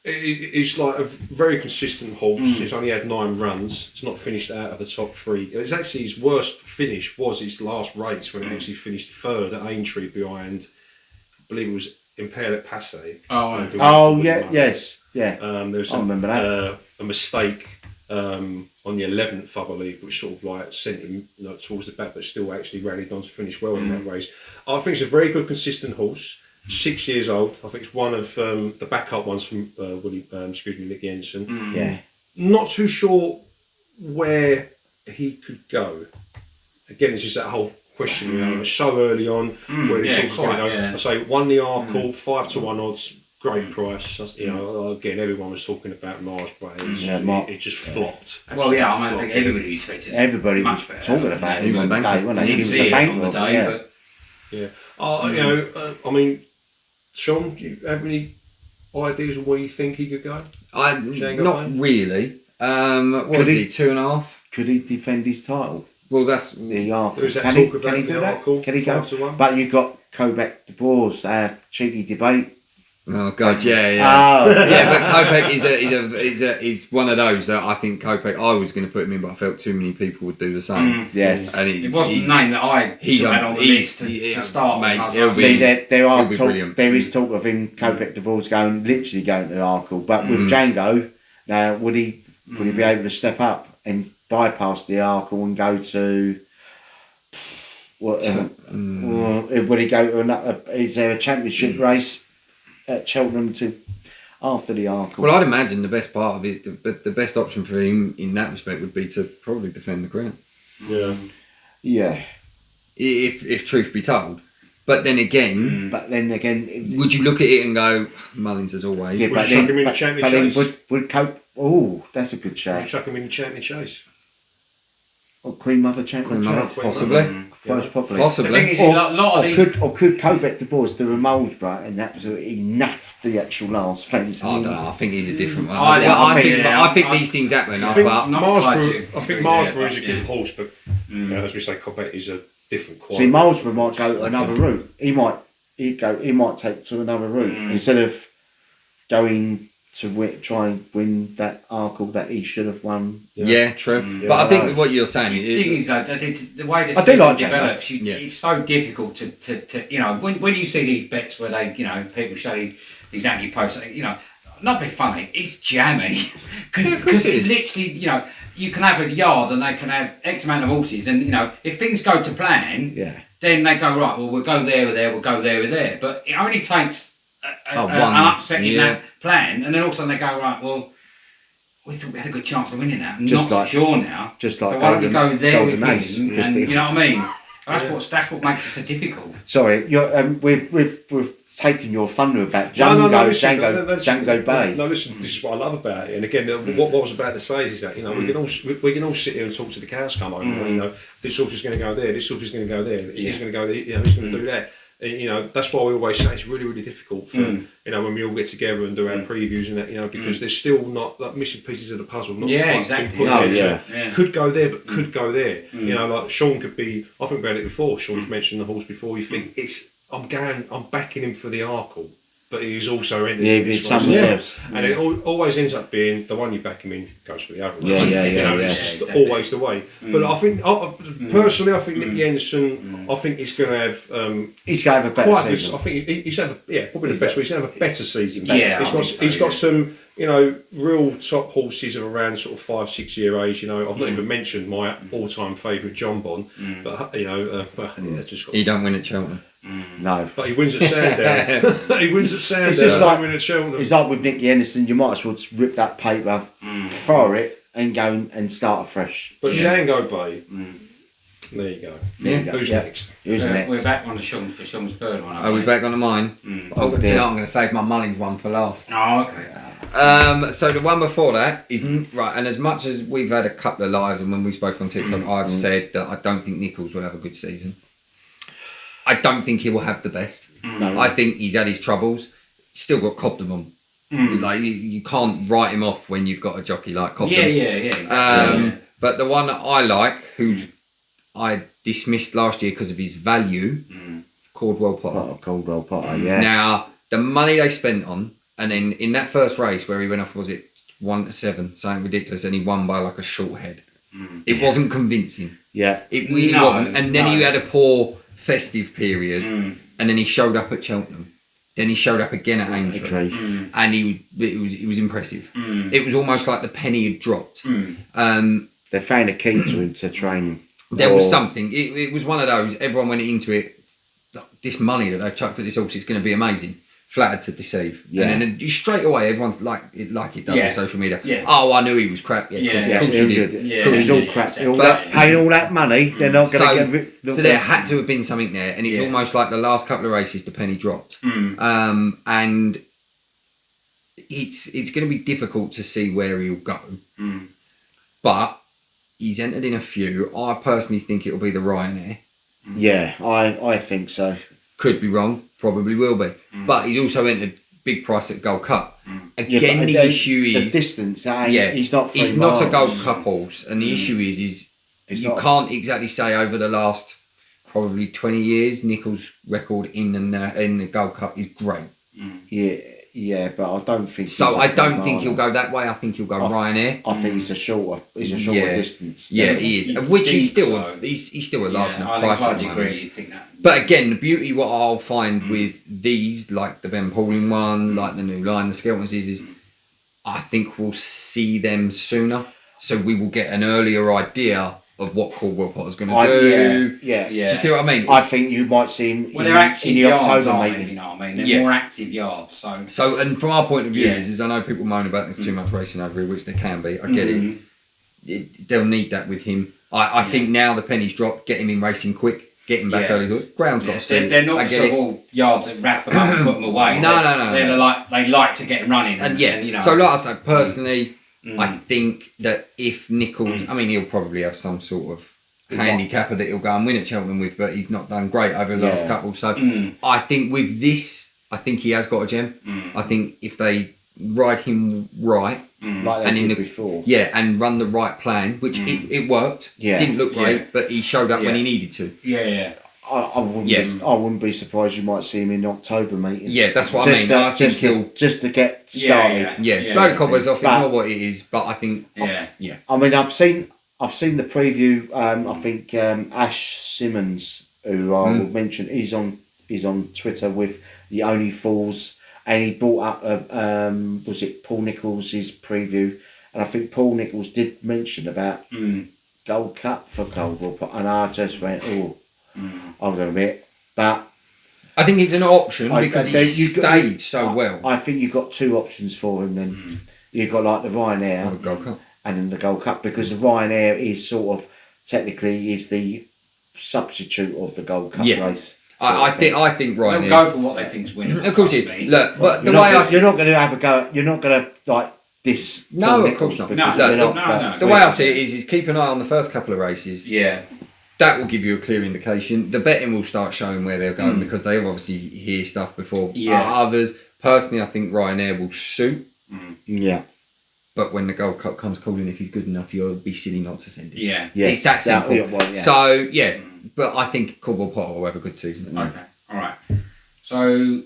it's like a very consistent horse. It's only had 9 runs. It's not finished out of the top 3. It's actually his worst finish was his last race when he actually finished third at Aintree behind, I believe it was Impale at Passe. Yes. There was I remember that. A mistake on the 11th, I believe, which sort of like sent him towards the back, but still actually rallied on to finish well in that race. I think it's a very good, consistent horse. 6 years old. I think it's one of the backup ones from Nick Jensen. Yeah. Not too sure where he could go. Again, it's just that whole question, so early on, where this horse is going to go. I say, won the Arkle, 5-1 odds. Great price. Again, everyone was talking about Marshborough. It just flopped. I think everybody expected it. Everybody was talking about him on the day, wasn't he? He was the bank on the day. I mean, Sean, do you have any ideas of where you think he could go? Not really. What was he, 2.5? Could he defend his title? Well, that's the Arkle. Can he do that? Can he go? But you've got Kopek Des Bordes, cheeky debate. Oh God, yeah. But Kopek is one of those that I think Kopek. I was going to put him in, but I felt too many people would do the same. Yes, and it wasn't the name that I had on the list to start. Mate, there is talk of him, Kopek Des Bordes, literally going to the Arkle. But with Django, now would he be able to step up and bypass the Arkle and go to? Would he go to another? Is there a championship race at Cheltenham after the Arkle? Well, I'd imagine the best part of it, the best option for him in that respect would be to probably defend the crown. Yeah. If truth be told, but then again, would you look at it and go Mullins as always? Yeah, would you chuck him in the champion chase? Would Cope? Oh, that's a good shout. Would you chuck him in the champion chase? Or Queen Mother champion chase? Possibly. Possibly. The thing is, could Kopek Des Bordes do a Marlborough and absolutely naff the actual last fence? I don't know. I think he's a different one. I think these things happen. I think Marlborough is a good horse, but as we say, Kopek is a different quality. See, Marlborough might go to another route. He might take to another route instead of going to try and win that Arkle that he should have won. Yeah, true. But I think what you're saying is the way this season develops, it's so difficult to when you see these bets where they people say exactly post not be funny, it's jammy because it's literally you can have a yard and they can have X amount of horses and if things go to plan, then they go right. Well, we'll go there or there. We'll go there or there. But it only takes an upset in that plan, and then all of a sudden they go right. Well, we thought we had a good chance of winning that. I'm not sure now. Just like so why don't we go there with him? And you know what I mean? That's what makes it so difficult. Sorry, we've taken your thunder about Django Bay. No, listen, this is what I love about it. And again, what I was about to say is that we can all sit here and talk to the cows come home. This horse is going to go there. This horse is going to go there. He's going to go there. He's going to do that. And, that's why we always say it's really, really difficult for when we all get together and do our previews and that. Because there's still not like missing pieces of the puzzle. Not exactly. Could go there, but could go there. Like Sean could be. I think about it before. Sean's mentioned the horse before. You think I'm backing him for the Arkle, but he's also entered this one. And it always ends up being the one you back him in goes for the other. It's just always the way. But I think personally, I think Nicky Henderson. I think he's going to have. He's going to have a better season. I think he's had probably the best. He's going to have a better season. He's got some. Real top horses of around sort of 5-6 year age. I've not even mentioned my all-time favourite John Bon, but he don't win at Cheltenham. No, but he wins at Sandown. He wins at Sandown. It's just like at Cheltenham. It's like with Nicky Henderson. You might as well just rip that paper, throw it, and go and start afresh. But Django Bay. There you go. Who's next? We're back on the Sean's third one. Are we back on the mine? I'm going to save my Mullins one for last. Oh, okay. So the one before that is right, and as much as we've had a couple of lives, and when we spoke on TikTok, I've said that I don't think Nichols will have a good season. I don't think he will have the best. No. I think he's had his troubles. Still got Cobden on. Like you can't write him off when you've got a jockey like Cobden. Exactly. But the one that I like, who's I dismissed last year because of his value, Caldwell Potter. Yeah. Now the money they spent on, and then in that first race where he went off, was it 1-7, something ridiculous, and he won by like a short head. It wasn't convincing. Yeah, it really wasn't. And then he had a poor festive period, and then he showed up at Cheltenham. Then he showed up again at Aintree, and it was impressive. It was almost like the penny had dropped. They found a key to him to train. There was something. It was one of those. Everyone went into it. This money that they've chucked at this horse is going to be amazing. Flattered to deceive. Yeah. And then straight away, everyone's like it does on social media. Yeah. Oh, I knew he was crap. Of course you did. Because he's all crap. Paying all that money, they're not going to get rid. So there had to have been something there, and it's almost like the last couple of races, the penny dropped. And it's going to be difficult to see where he'll go. But he's entered in a few. I personally think it'll be the Ryanair. Yeah, I think so. Could be wrong. Probably will be. But he's also entered big price at Gold Cup. Again, the issue is... the distance. He's not 3 miles. He's not a Gold Cup horse. And the issue is you can't exactly say over the last probably 20 years, Nichols' record in the Gold Cup is great. Yeah, but I don't think... So I don't think he'll go that way. I think he'll go Ryanair. I think he's a shorter distance. Yeah, he is. Which he's still a large enough price. I agree. Think that. But again, the beauty what I'll find with these, like the Ben Pauling one, like the new line, the Skeltons is I think we'll see them sooner. So we will get an earlier idea of what Caldwell Potter's going to do. Yeah. Do you see what I mean? I think you might see him in the October meeting. You know what I mean? They're more active yards. So, and from our point of view, is I know people moan about there's too much racing over here, which there can be. I get it. They'll need that with him. I think now the penny's dropped, get him in racing quick. Get him back early doors. Ground's got to see. They're not sort of all yards that wrap them up and put them away. No. They like to get running. And so like I said, personally, I think that if Nichols, I mean, he'll probably have some sort of handicapper that he'll go and win at Cheltenham with, but he's not done great over the last couple. So I think with this, I think he has got a gem. I think if they ride him right, like they did before, and run the right plan, which it worked. Didn't look great, but he showed up when he needed to. I wouldn't be surprised you might see him in October meeting. Yeah, that's what I mean. I think he'll just to get started. Slow the cobwebs off. It's not what it is, but I think. I mean, I've seen the preview. I think Ash Simmons, who I will mention, he's on Twitter with the Only Fools. And he brought up, was it Paul Nicholls' preview? And I think Paul Nicholls did mention about Gold Cup for Caldwell, and I just went, hold on a bit. But I think it's an option because he's stayed so well. I think you've got two options for him then. You've got like the Ryanair Gold Cup. And then the Gold Cup, because the Ryanair is sort of, technically, is the substitute of the Gold Cup race. I think right They'll now. go for what they think's winning. Of course, it is. Look, but the You're way not, you're not going to have a go. You're not going to like this. No, Paul of course Nicholls not. because No, they're no, not, no. the way I see it is keep an eye on the first couple of races. Yeah. That will give you a clear indication. The betting will start showing where they're going because they obviously hear stuff before others. Personally, I think Ryanair will suit. Yeah. But when the Gold Cup comes calling, if he's good enough, you'll be silly not to send it. Yeah. It's that simple. Well, yeah. So, but I think Corbell Potter will have a good season. Okay. All right. So,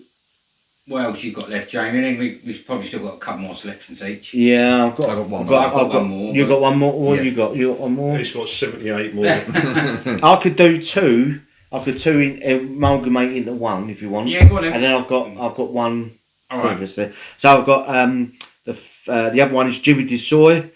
what else you got left, Jamie? I think we've probably still got a couple more selections each. Yeah, I've got one I've got one more. You got one more? What Yeah. you got? You got one more? He's got 78 more. I could do two. I could amalgamate into one if you want. Yeah, go on then. And then I've got one All right. previously. So I've got the other one is Jimmy DeSoy,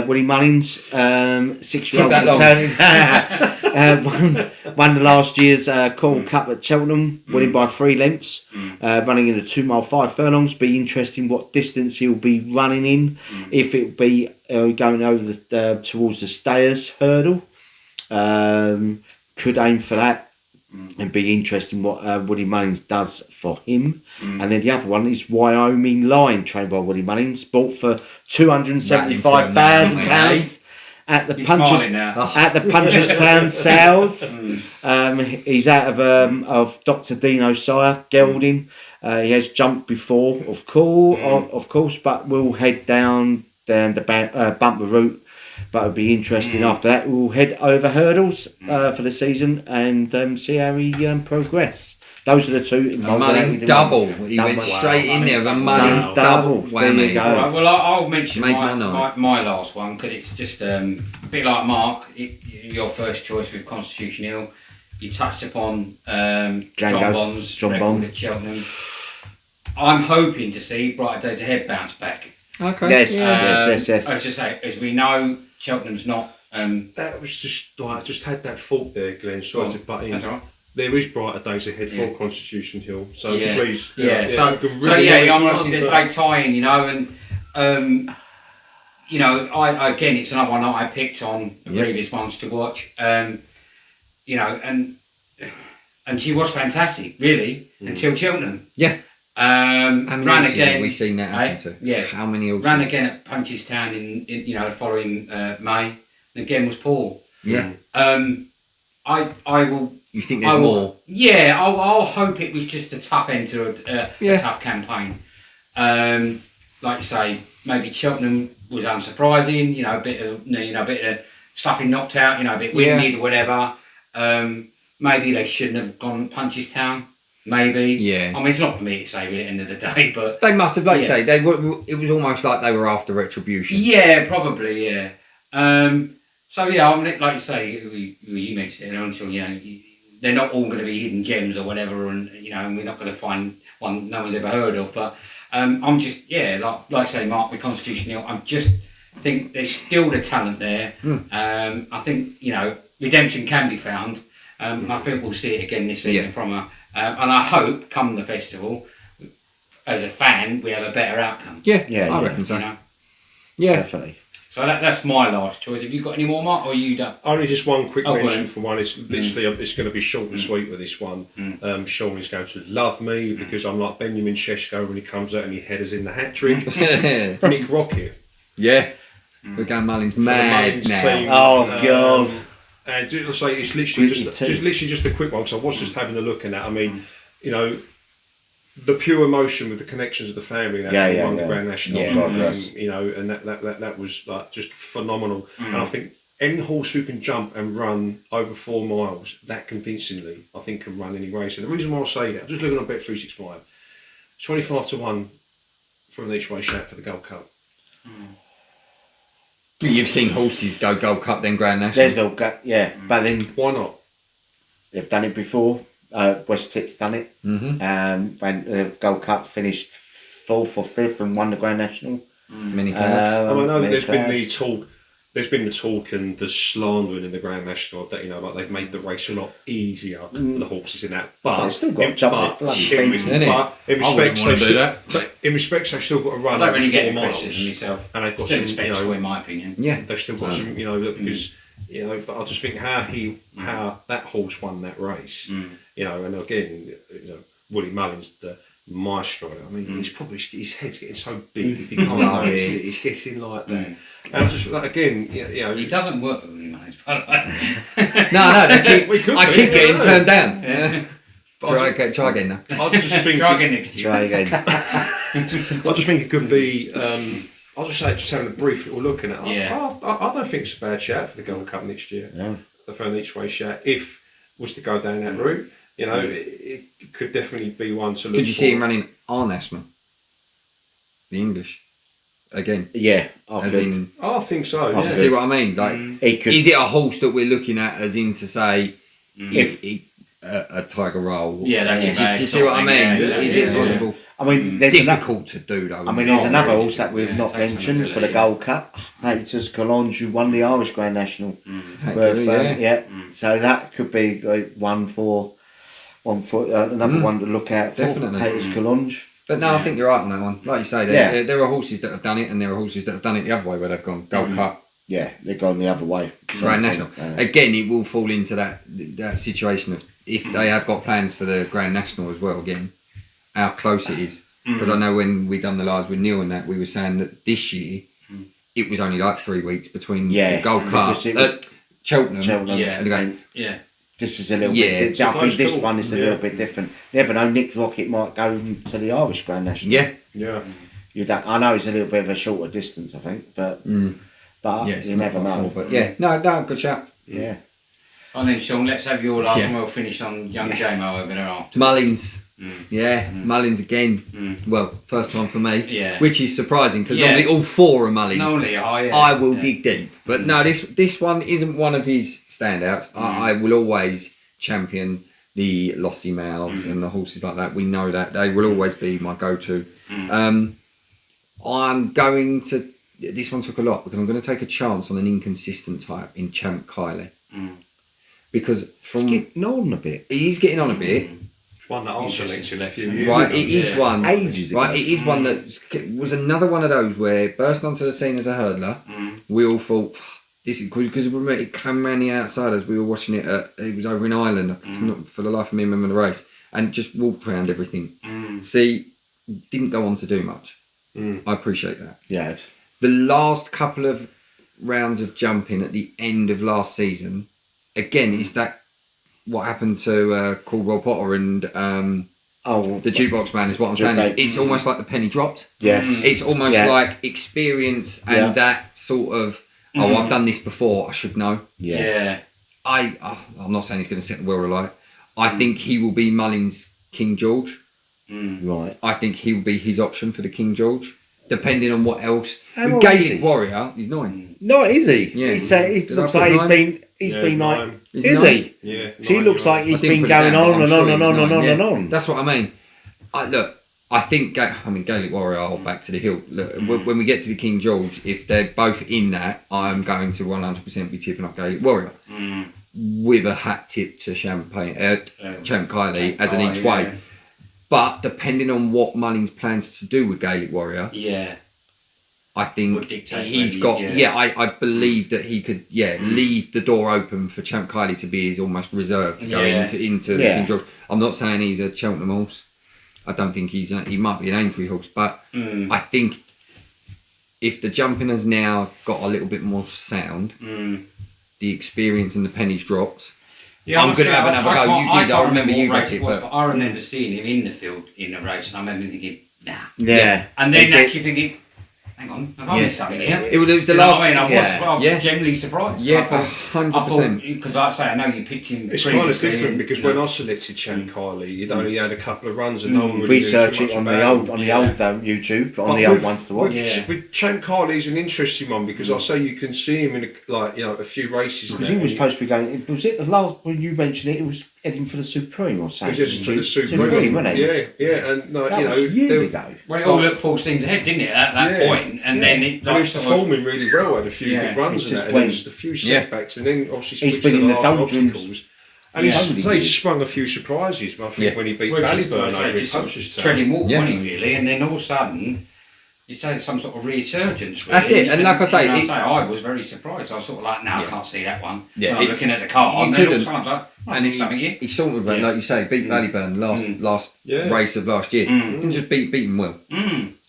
Woody Mullins, 6-year-old Took that returning. Won the last year's Coral Cup at Cheltenham, winning by 3 lengths, running in a 2 mile 5 furlongs. Be interesting what distance he'll be running in, if it'll be going over towards the Stayers hurdle. Could aim for that. And be interesting what Woody Mullins does for him. And then the other one is Wyoming Lion, trained by Woody Mullins, bought for £275,000 at the Punchestown Sales. He's out of Dr. Dino Sire, gelding. He has jumped before, of course, but will head down the bumper route. But it'll be interesting after that. We'll head over hurdles for the season and see how he progress. Those are the two. Mullins double. He went straight in there with a Mullins double. There you go. All right, well, I'll mention Made my last one because it's just a bit like Mark. Your first choice with Constitution Hill. You touched upon John Bond's record at Cheltenham. I'm hoping to see Brighter Days Ahead bounce back. Okay. Yes. I was just saying, as we know, Cheltenham's not. That was just like I just had that thought there, Glenn. Sorry to butt in. That's all right. There is Brighter Days Ahead for Constitution Hill, so Yeah. please. Yeah. So you can really I'm manage honestly to- they tie in, and I again, it's another one that I picked on the previous ones to watch. And she was fantastic, really, until Cheltenham. Yeah. How many ran horses again. have we seen that happen to? Yeah. How many horses? Ran again at Punchestown in the following May, and again was poor. Yeah. I will. You think there's more? Yeah, I'll hope it was just a tough end to a tough campaign. Like you say, maybe Cheltenham was unsurprising. A bit of stuffing knocked out. A bit winded or whatever. Maybe they shouldn't have gone Punchestown. Maybe. Yeah. I mean, it's not for me to say at the end of the day, but they must have, like you say, they were. It was almost like they were after retribution. Yeah, probably. Yeah. So yeah, I mean, like you say, you mentioned it. I'm sure they're not all going to be hidden gems or whatever, and and we're not going to find one no one's ever heard of. But I'm just like I say, Mark, with Constitution Hill, I just think there's still the talent there. I think redemption can be found. I think we'll see it again this season from her. And I hope, come the festival, as a fan, we have a better outcome. Yeah, I reckon so. Yeah, definitely. So that's my last choice. Have you got any more, Mark, or are you done? Only just one quick mention for one. It's literally it's going to be short and sweet with this one. Sean is going to love me because I'm like Benjamin Sheshko when he comes out and he headers in the hat trick. Nick Rocket. Yeah. We're going Mullins mad now. Team. Oh God. And it's literally just a quick one because I was just having a look at that. I mean, the pure emotion with the connections of the family that won the Grand National, and that was like just phenomenal. And I think any horse who can jump and run over 4 miles that convincingly, I think can run any race. And the reason why I say that, I'm just looking on Bet365, 25-1 from an each way shot for the Gold Cup. You've seen horses go Gold Cup then Grand National. But then why not? They've done it before. West Tip's done it. When the Gold Cup finished 4th or 5th and won the Grand National. Many times. I know that there's been the talk. There's been the talk and the slandering in the Grand National that like they've made the race a lot easier for the horses in that. But they've still got to jump in respect, they've still got to run. I don't really get 4 the miles. criticism myself. And they've got Still some, respectable, in my opinion. Yeah, they've still got some, because you know, but I just think how that horse won that race, you know, and again, you know, Willie Mullins, the maestro. I mean, he's probably his head's getting so big if you can't notice it. He's getting like that. And I just like, again, you know, he doesn't work with Willie Mullins, by the way. I keep getting turned down. Yeah. Try again now. I just think Try again next year. Try again. I just think it could be. I'll just say, just having a brief little look at it. I don't think it's a bad shout for the Gold Cup next year. No. For an each way shout, if was to go down that route, you know, it could definitely be one to look. Could you see him running our national? The English again. Yeah, I think so. I Yeah. See what I mean? Like, is it a horse that we're looking at as in to say if a Tiger Roll? Yeah, that's do you see what I mean? Is it possible? I mean, there's difficult to do though. I mean, there's another horse that we've not mentioned for the Gold Cup. Haters Collonge, who won the Irish Grand National. So that could be one for another one to look out for. Definitely. Haters Collonge. But no, I think you're right on that one. Like you say, there are horses that have done it, and there are horses that have done it the other way, where they've gone Gold Cup. Yeah, they've gone the other way. Grand National. Again, it will fall into that situation of if they have got plans for the Grand National as well. Again, how close it is. Because I know when we done the lives with Neil and that, we were saying that this year it was only like 3 weeks between the Gold Cup, Cheltenham, and the game. Yeah. This is a little bit. I think this one is a little bit different. Never know. Nick Rocket might go to the Irish Grand National. Yeah. You don't. I know it's a little bit of a shorter distance. I think, but you never know. But no, good shout. Yeah. And then Sean, let's have your last one. We'll finish on young JMO over there after. Mullins. Mullins again. Well, first time for me. Yeah. Which is surprising because normally all four are Mullins. I will dig deep. But no, this one isn't one of his standouts. I will always champion the Lossy Mouths and the horses like that. We know that. They will always be my go-to. I'm going to... This one took a lot because I'm going to take a chance on an inconsistent type in Champ Kylie. Because from... He's getting on a bit. He's getting on a bit. One that I selected a few years right, ago. it is one. Ages ago. Right, it is one that was another one of those where burst onto the scene as a hurdler. We all thought this is because it came around the outside as we were watching it. It was over in Ireland. I cannot for the life of me remember the race and just walked around everything. See, didn't go on to do much. I appreciate that. Yes. The last couple of rounds of jumping at the end of last season, again, it's that. What happened to Caldwell Potter and the Jukebox Man is what I'm saying. It's almost like the penny dropped. Yes. It's almost like experience and that sort of, I've done this before, I should know. Yeah. I'm not saying he's going to set the world alight. I think he will be Mullins' King George. Right. I think he will be his option for the King George, depending on what else. How Gaelic Warrior, he's 9. No, is he? Yeah. He looks like he's been like... Is he? Yeah. He looks like he's been put it going down, on but and I'm on sure and he's on and 9, on yeah. and on. That's what I mean. I think Gaelic Warrior, I'll back to the hill. Look, when we get to the King George, if they're both in that, I'm going to 100% be tipping up Gaelic Warrior. With a hat tip to Champ Kylie as an each way. But depending on what Mullins plans to do with Gaelic Warrior, I think he's got... I believe that he could, leave the door open for Champ Kylie to be his almost reserve to go into the King George. I'm not saying he's a Cheltenham horse. I don't think he might be an Aintree horse, but I think if the jumping has now got a little bit more sound, the experience and the pennies dropped, I'm going to have another go. You did, I remember you back it. But I remember seeing him in the field in the race, and I remember thinking, nah. Yeah. And then actually thinking, hang on, I've missed something here. It was the last... I was genuinely surprised. Yeah, 100%. Because like I say, I know you picked him. It's kind of different because when I selected Champ Kylie, you'd only had a couple of runs and no one really research knew it too on much the old about YouTube, on the old Ones to Watch. With Champ Kylie's an interesting one because I say you can see him in a few races. Because he was supposed to be going. Was it the last when you mentioned it? It was heading for the Supreme or something. Just for the Supreme, wasn't it? Yeah, and no, that was years ago. Well, it all looked full steam ahead, didn't it? At that point, and then it. And he was performing really well. Had a few good runs and that, and then just a few setbacks, and then obviously he's been in the doldrums. And he's sprung a few surprises. I think when he beat Ballyburn over in Poacher's Town. Treading water, wasn't he, really? And then all of a sudden, You say some sort of resurgence. Really. That's it, and like I say, I was very surprised. I was sort of like, no, I can't see that one. Yeah, when I'm looking at the car, you couldn't. And he sort of, Yeah. like you say, beat Ballyburn last race of last year. Didn't just beat him well.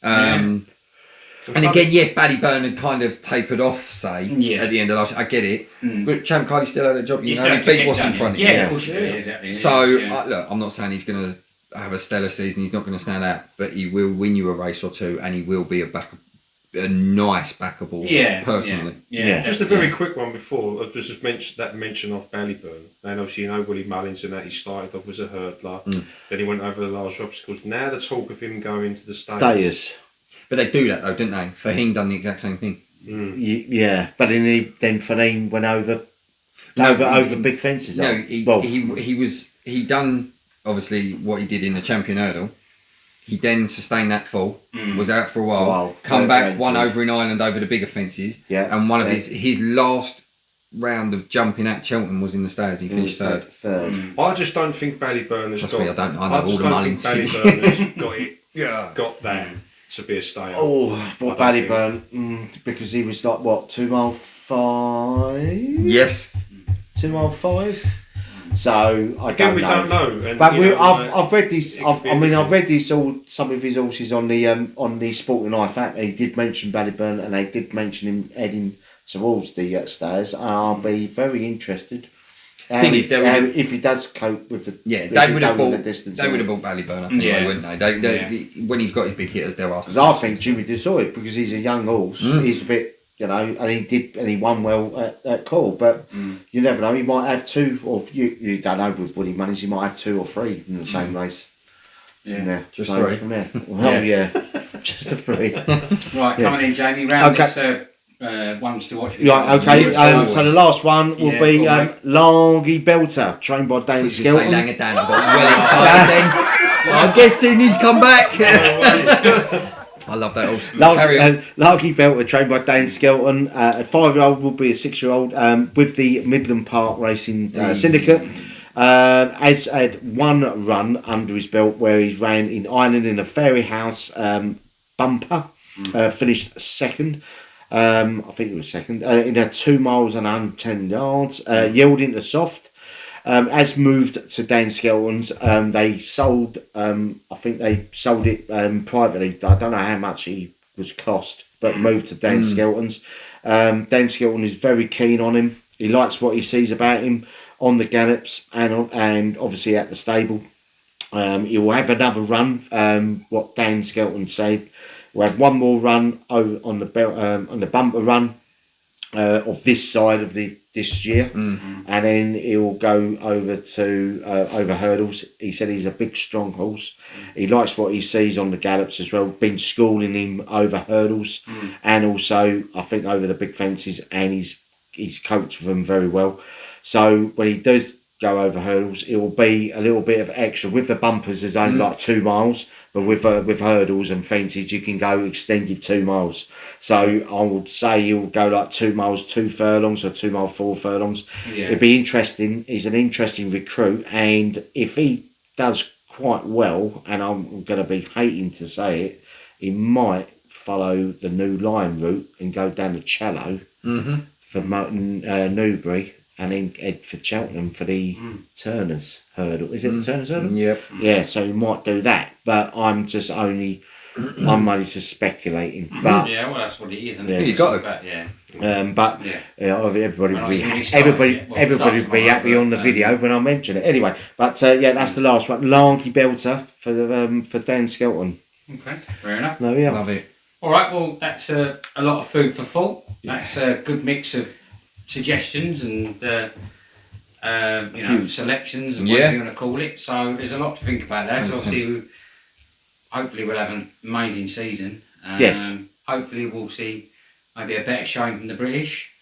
And again, yes, Ballyburn had kind of tapered off, say, at the end of last year. I get it. But Champ Cardi still had a job. You know, he beat what's in front of you. Yeah, of course, exactly. So, look, I'm not saying he's going to have a stellar season. He's not going to stand out. But he will win you a race or two, and he will be a nice backable personally. Yeah. Just a very quick one before. Just mention of Ballyburn. And obviously, you know, Willie Mullins and that he started off as a hurdler. Then he went over the large obstacles. Now the talk of him going to the States. But they do that though, didn't they? Fahim done the exact same thing. Yeah, but then Fahim went over big fences. No, he done obviously what he did in the champion hurdle. He then sustained that fall, was out for a while, come back, won over in Ireland over the bigger fences. Yeah. And one of his last round of jumping at Cheltenham was in the Stayers. He finished third. I just don't think Ballyburn has got. Me, I know all the Mullins. Ballyburn has got it. Got that to be a stayer. But Ballyburn, because he was like what, 2 mile 5? Yes. 2 mile 5. So I don't know. And, but I've read this. I've read this some of his horses on the Sporting Life app. He did mention Ballyburn, and they did mention him heading towards the Stayers. And I'll be very interested. If he does cope with the they would have bought distance. They would have bought Ballyburn up anyway, wouldn't they? When he's got his big hitters, they're asking. I think Jimmy Desoy, because he's a young horse. He's a bit. You know, and he won well at Call, but you never know. He might have 2, or you don't know with Woody Mullins. He might have 2 or 3 in the same race. Just 3 from there. Well, just a 3. Right, coming in, Jamie. Round this ones to watch. Right, okay. So the last one will be Langy Belter, trained by Dan Skelton. I got well excited then. I'm getting. He's come back. I love that horse. Larky Belter, trained by Dane Skelton. A 5-year-old will be a 6-year-old with the Midland Park Racing Syndicate. Has had 1 run under his belt where he's ran in Ireland in a Fairy House bumper. Finished second. I think it was second. In a 2 miles and 110 yards. Yielding to soft. As moved to Dan Skelton's, they sold. I think they sold it privately. I don't know how much he was cost, but moved to Dan Skelton's. Dan Skelton is very keen on him. He likes what he sees about him on the gallops and obviously at the stable. He will have another run. What Dan Skelton said, we'll have 1 more run on the bumper run of this side of this year, and then he'll go over to over hurdles. He said he's a big, strong horse. He likes what he sees on the gallops as well. Been schooling him over hurdles, and also I think over the big fences, and he's coped with them very well. So when he does go over hurdles, it will be a little bit of extra. With the bumpers, there's only like 2 miles, but with hurdles and fences, you can go extended 2 miles. So I would say you'll go like 2 miles, 2 furlongs, or 2 mile 4 furlongs. Yeah. It'd be interesting. He's an interesting recruit, and if he does quite well, and I'm going to be hating to say it, he might follow the new Lion route and go down the Challow for Newbury, and then head for Cheltenham for the Turner's hurdle. Is it the Turner's hurdle? Yep. Yeah, so he might do that, but I'm only just speculating. But yeah, well, that's what it is. Isn't it? You got it. Everybody would be happy on the video when I mention it. Anyway, but that's the last one. Lanky Belter for Dan Skelton. Okay, fair enough. No, yeah, love it. All right, well, that's a lot of food for thought. That's a good mix of suggestions and selections and whatever you want to call it. So there's a lot to think about there. So obviously, hopefully we'll have an amazing season. Yes. Hopefully we'll see maybe a better showing from the British.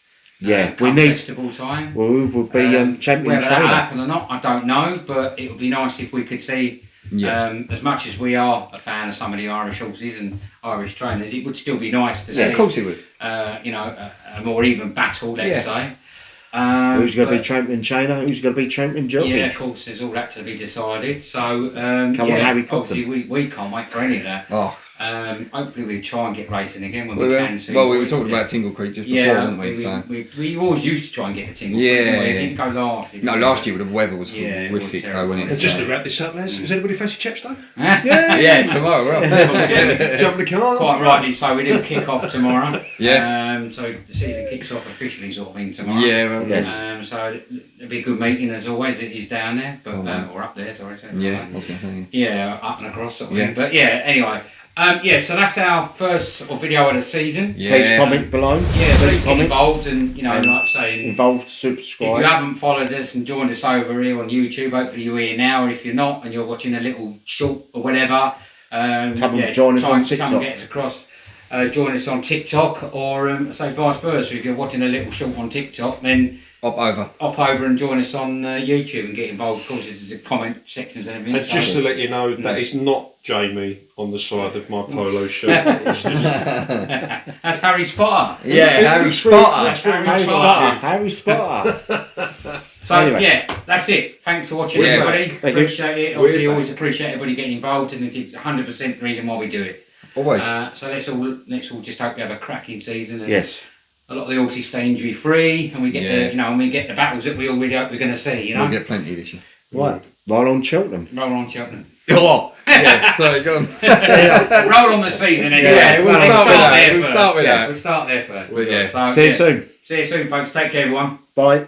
Yeah, we need festival time. We'll be champion whether trainer. that'll happen or not, I don't know. But it would be nice if we could see. As much as we are a fan of some of the Irish horses and Irish trainers, it would still be nice to see. Yeah, of course it would. A more even battle, let's say. Who's going to be champion trainer? Who's going to be champion jockey? Yeah, of course, there's all that to be decided. So, come on, Harry Cobden. Obviously, we can't wait for any of that. Oh, Hopefully we'll try and get racing again when we can. Well, we were talking about Tingle Creek just before, weren't we? We always used to try and get the Tingle Creek. It didn't go last year. No, last year the weather was horrific though, wasn't it? And just to wrap this up, lads, does anybody fancy Chepstow? Yeah, tomorrow. Jump the car. Quite rightly so. We didn't kick off tomorrow. Yeah. So the season kicks off officially sort of thing tomorrow. Yeah, well, yes. So it'll be a good meeting as always. It is down there, but or up there. Sorry. Yeah, I was going to say. Yeah, up and across sort of thing. But yeah, anyway. So that's our first video of the season. Yeah. Please comment below. Yeah, please get involved and like saying involved, subscribe. If you haven't followed us and joined us over here on YouTube, hopefully you're here now. Or if you're not and you're watching a little short or whatever, come and join us on TikTok. Come and get us across. Join us on TikTok or say vice versa. If you're watching a little short on TikTok, then Hop over and join us on YouTube and get involved. Of course, there's the comment sections and everything. And just to let you know, that is not Jamie on the side of my polo shirt. It's just... That's Harry Spotter. Yeah, Harry Spotter. Harry Spotter. So anyway. That's it. Thanks for watching, everybody. Appreciate it. Obviously, always appreciate everybody getting involved, and it's 100% the reason why we do it. Always. So let's all just hope we have a cracking season. And yes. A lot of the horses stay injury free, and we get the battles that we already hope we're going to see. We'll get plenty this year. Right, roll on Cheltenham. Roll on Cheltenham. Oh, sorry, go on. Roll on the season anyway. Yeah, we'll start with that. We'll start there first. Yeah. So, See you soon. See you soon, folks. Take care, everyone. Bye.